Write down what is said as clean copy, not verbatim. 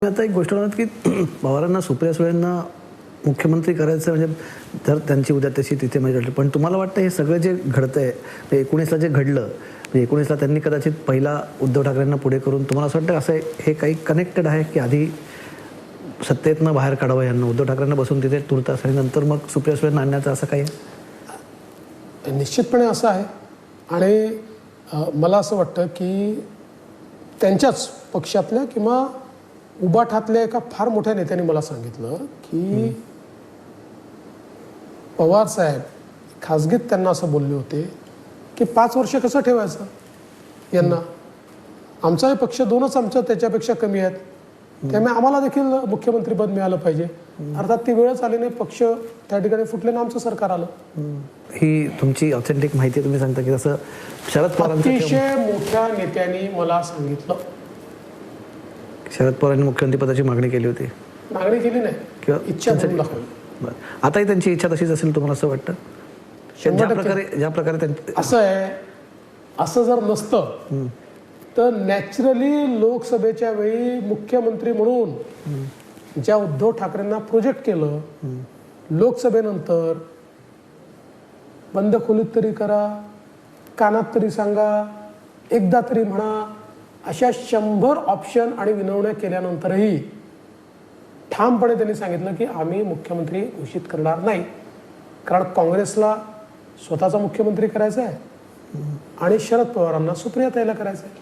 आता एक गोष्ट म्हणत की पवारांना सुप्रिया सुळेंना मुख्यमंत्री करायचं म्हणजे जर त्यांची उद्या तशी तिथे म्हणजे घडलं, पण तुम्हाला वाटतं हे सगळं जे घडतंय 19ला जे घडलं म्हणजे 19ला त्यांनी कदाचित पहिला उद्धव ठाकरेंना पुढे करून तुम्हाला असं वाटतं असं हे काही कनेक्टेड आहे की आधी सत्तेतनं बाहेर काढावं यांना उद्धव ठाकरेंना बसून तिथे तुरतास आणि नंतर मग सुप्रिया सुळेंना आणण्याचं असं काही आहे? निश्चितपणे असं आहे आणि मला असं वाटतं की त्यांच्याच पक्षातल्या किंवा उबाठातल्या एका फार मोठ्या नेत्याने मला सांगितलं की पवार साहेब खासगीत त्यांना असं बोलले होते की 5 वर्ष कसं ठेवायचं यांना, आमचाही पक्ष 2च आमच्या त्याच्यापेक्षा कमी आहेत, त्यामुळे आम्हाला देखील मुख्यमंत्रीपद मिळालं पाहिजे. अर्थात ती वेळच आली नाही, पक्ष त्या ठिकाणी फुटले ना आमचं सरकार आलं. ही तुमची ऑथेंटिक माहिती तुम्ही सांगता की जसं शरद पवारांचं अतिशय मोठ्या नेत्यांनी मला सांगितलं. शरद पवारांनी मुख्यमंत्रीपदाची मागणी केली होती, मागणी केली नाही किंवा इच्छा करून दाखवली. आताही त्यांची इच्छा तशीच असेल तुम्हाला असं वाटतं? ज्या प्रकारे असं आहे, असं जर नसतं तर नॅचरली लोकसभेच्या वेळी मुख्यमंत्री म्हणून ज्या उद्धव ठाकरेंना प्रोजेक्ट केलं, लोकसभेनंतर बंद खोलीत तरी करा, कानात तरी सांगा, एकदा तरी म्हणा, अशा 100 ऑप्शन आणि विनवण्या केल्यानंतरही ठामपणे त्यांनी सांगितलं की आम्ही मुख्यमंत्री घोषित करणार नाही, कारण काँग्रेसला स्वतःचा मुख्यमंत्री करायचा आहे आणि शरद पवारांना सुप्रियाताईला करायचं आहे.